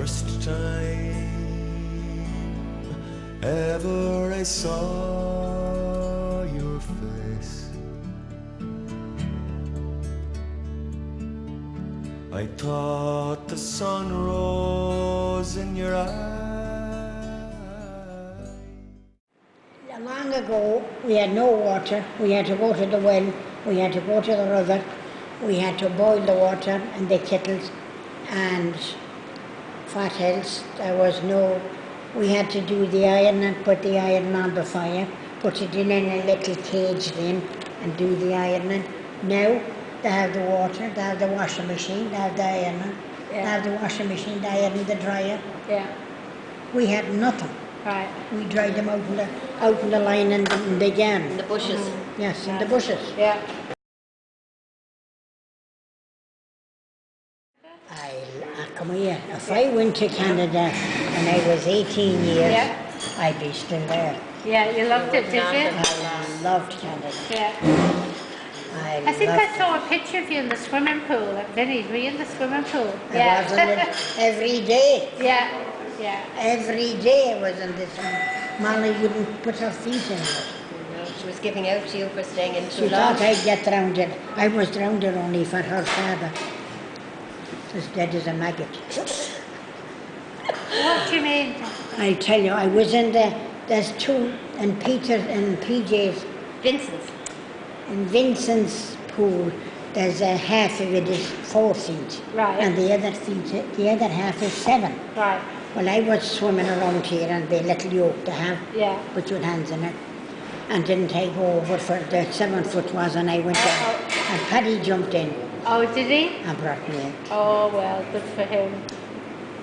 first time ever I saw your face, I thought the sun rose in your eyes. Long ago, we had no water. We had to go to the well. We had to go to the river. We had to boil the water in the kettles. And what else? There was no... We had to do the iron and put the iron on the fire, put it in a little cage then, and do the ironing. Now, they have the water, they have the washing machine, they have the ironing, they have the washing machine, the iron, the dryer. Yeah. We had nothing. Right. We dried them out in the line in the garden. In the bushes. Yes, in the bushes. Yeah. Come here. If I went to Canada when I was 18 years, I'd be still there. Yeah, you loved it, did you? I loved Canada. Yeah. I think I saw a picture of you in the swimming pool at Vinnie's. Were you in the swimming pool? I was in it every day. Yeah. Yeah. Every day I was in this one. Molly wouldn't put her feet in it. No, she was giving out to you for staying in too She long. thought I'd get drowned. I was drowned only for her father. As dead as a maggot. What do you mean? I tell you, I was in there's two in Peter's and PJ's. Vincent's. In Vincent's pool, there's a half of it is 4 feet. Right. And the other half is 7. Right. Well, I was swimming around here and the little yoke to have, put your hands in it, and didn't I go over for the 7 foot was, and I went down. And Paddy jumped in. Oh, did he? And brought me out. Oh, well, good for him.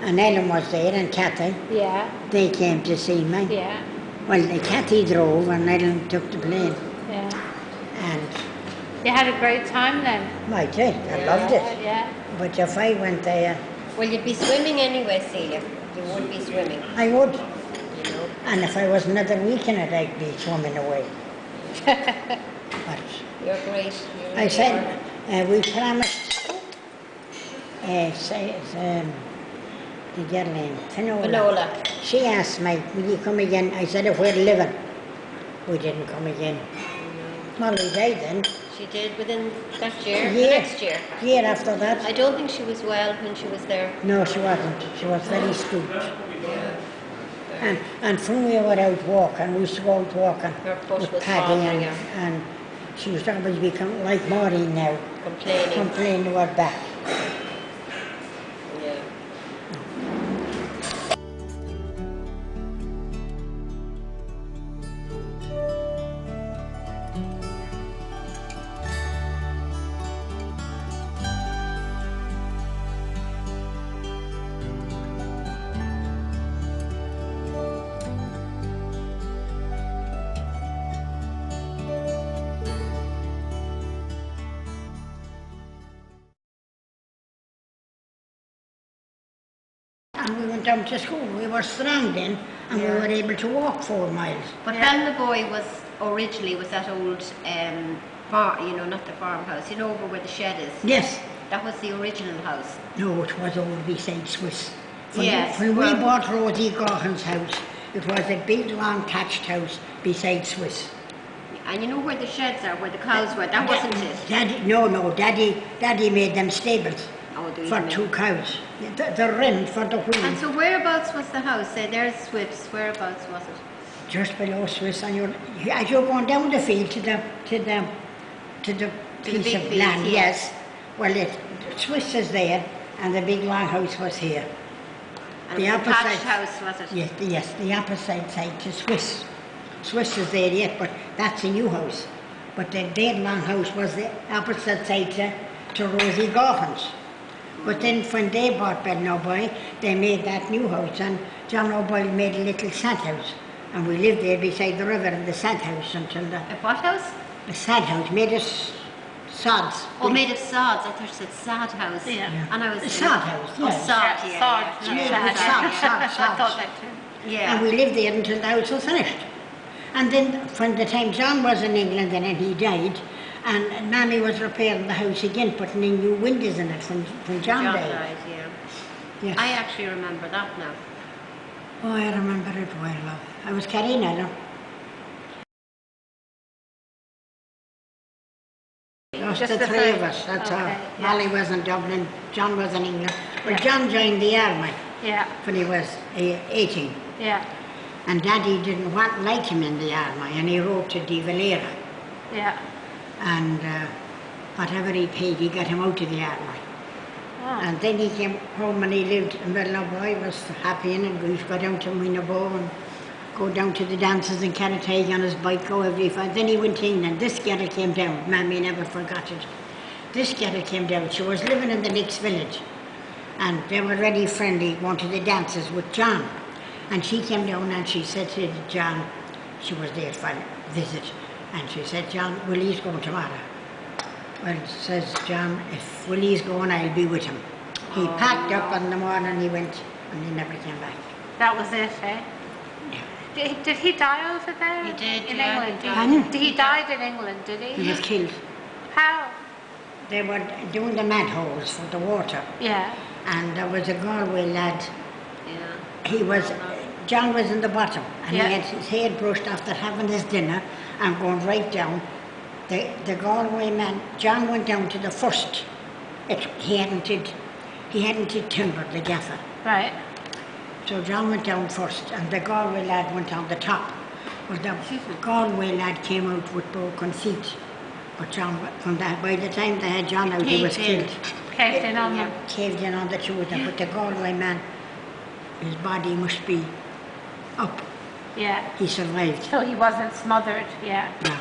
And Ellen was there and Kathy. Yeah. They came to see me. Yeah. Well, Kathy drove and Ellen took the plane. Yeah. And you had a great time then? I did. I loved it. Yeah. But if I went there... Well, you'd be swimming anyway, Celia. You would be swimming. I would. You know. And if I was another week in it, I'd be swimming away. But You're great. I said, we promised, the girl named Finola. She asked me, will you come again? I said, if we're living. We didn't come again. Molly died then. She did within that year, the Year. next year. Year after that. I don't think she was well when she was there. No, she wasn't. She was very scooped. And when we were out walking, we used to go out walking Her foot with was Paddy bothering her. and she was always become like Maureen now, complaining to her back. Yeah. And we went down to school. We were strong then, and we were able to walk 4 miles. But Balnaboy was originally that old farm, you know, not the farmhouse, you know, over where the shed is. Yes. That was the original house. No, it was over beside Swiss. Yes, When we well- bought Rosie Gaughan's house, it was a big, long, thatched house beside Swiss. And you know where the sheds are, where the cows were? That wasn't it. Daddy made them stables Oh, they for even 2 cows. The rim for the wheel. And so whereabouts was the house? Say there's Swift's. Whereabouts was it? Just below Swiss, and as you're going down the field to the piece big of field, land, yes. Well, Swiss is there, and the big long house was here. And it was a thatched house, was it? Yes, the opposite side to Swiss. Swiss is there yet, but that's a new house. But the dead long house was the opposite side to Rosie Gaughan's. But then when they bought Ben O'Boyle, they made that new house, and John O'Boyle made a little sad house. And we lived there beside the river in the sad house until A what house? the sad house made us sods. Oh, made of sods. I thought you said sad house. Yeah. And I was The sod house, Oh, yeah. sod, yeah. Sod, yeah. Made yeah. with sods. I thought that too. Yeah. And we lived there until the house was finished. And then when the time John was in England and then he died, and Nanny was repairing the house again, putting in new windows in it when John died. Yeah. Yes. I actually remember that now. Oh, I remember it well, love. I was carrying her. Just the three of us, that's all. Okay, yeah. Molly was in Dublin, John was in England. Well, Yeah. John joined the army Yeah, when he was 18. yeah, And Daddy didn't like him in the army, and he wrote to De Valera. yeah. And whatever he paid, he got him out of the army. Oh, And then he came home and he lived in Bellinaboy, was happy in it. We used to go down to Minabo and go down to the dances in Carrotag on his bike, go every Friday. Then he went to England. This girl came down, Mammy never forgot it. This girl came down, she was living in the next village. And they were really friendly, going to the dances with John. And she came down and she said to John, she was there for a visit, and she said, John, Willie's going tomorrow. Well, says John, if Willie's going, I'll be with him. He packed up in the morning, he went, and he never came back. that was it, eh? Did he die over there? He did, in yeah, England. he died. He died in England, did He he? was killed. How? They were doing the mad holes for the water, Yeah, and there was a Galway lad. Yeah. He was, John was in the bottom, and Yeah. he had his hair brushed after having his dinner and going right down. The Galway man, John went down to the first. He hadn't timbered the gaffer. right. So John went down first, and the Galway lad went on the top. Well, the Galway lad came out with broken feet. But John, by the time they had John out, he was Caved in. killed. Caved in on them. Caved in on the two of them. But the Galway man, his body must be up. Yeah. He survived. So he wasn't smothered, yeah. No.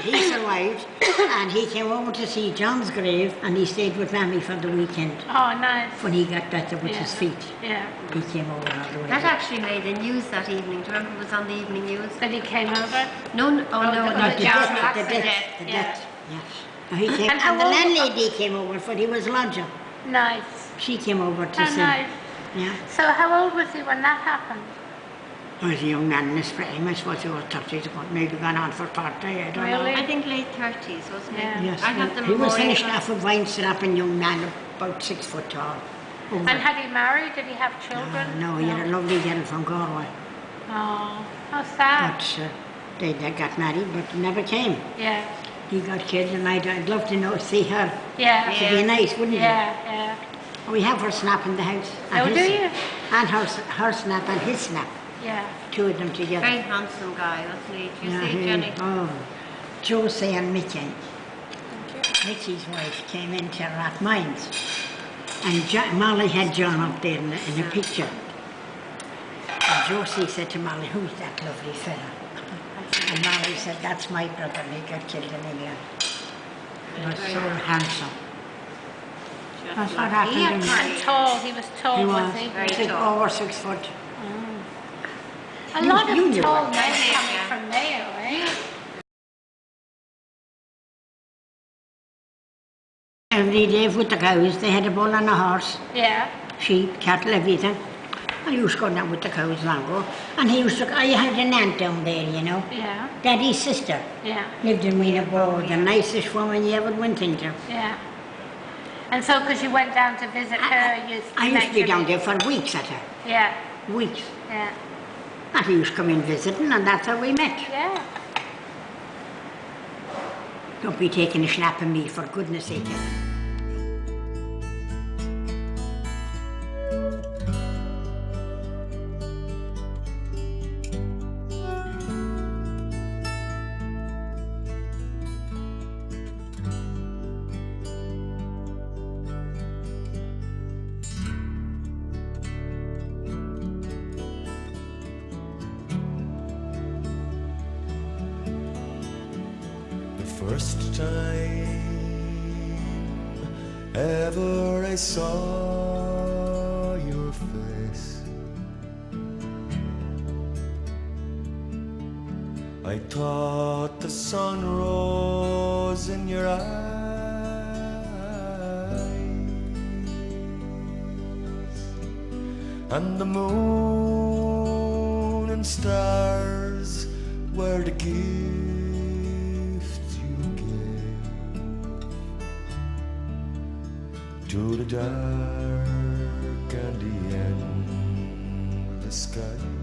He survived, and he came over to see John's grave, and he stayed with Mammy for the weekend. Oh, nice. When he got better with his feet, Yeah. he came over all the way. That actually made the news that evening. Do you remember it was on the evening news? Then he came over. No, no, oh, no, the no, the John's death, the accident. death, the Yeah. death, yes. Now he came, And how and the old- landlady came over, for he was lodging. Nice. She came over to Oh, see. nice. Yeah. So how old was he when that happened? I was a young man in the spring. I suppose he was 30s, maybe gone on for 40, I don't know. Really? I think late 30s, wasn't it? Yeah. Yes, I have the he was memorial finished of- off a vine strapping young man, about 6 foot tall. Over. And had he married? Did he have children? No, he had a lovely girl from Galway. Oh, how sad. But they got married, but never came. Yeah. He got killed, and I'd love to see her. Yeah. It'd be nice, wouldn't Yeah, yeah. it? We have her snap in the house. Oh, and do his- you? And her snap and his snap. Yeah. Two of them together. Very handsome guy, wasn't he? Do you Yeah, see, Jenny? Oh, Josie and Mickey. Mickey's wife came into Rathmines, and Molly had John up there in a picture. And Josie said to Molly, "Who's that lovely fella?" And Molly said, "That's my brother, and he got killed in England. He was so handsome." That's what happened He had in And tall. He was tall, He was was he? Very tall. over 6 foot. A lot you of knew tall it. men Yeah. coming from Mayo, eh? Every day with the cows, they had a bull and a horse. Yeah. Sheep, cattle, everything. I used to go down with the cows long ago. And I had an aunt down there, you know. Yeah. Daddy's sister. Yeah. Lived in Wienerbo, the nicest woman you ever went into. Yeah. And so, because you went down to visit her, you I used to be down there for weeks at her. Yeah. Weeks. Yeah. And he used to come in visiting, and that's how we met. Yeah. Don't be taking a slap at me, for goodness sake. First time ever I saw your face, I thought the sun rose in your eyes, and the moon and stars were the gifts you gave to the dark and the endless sky.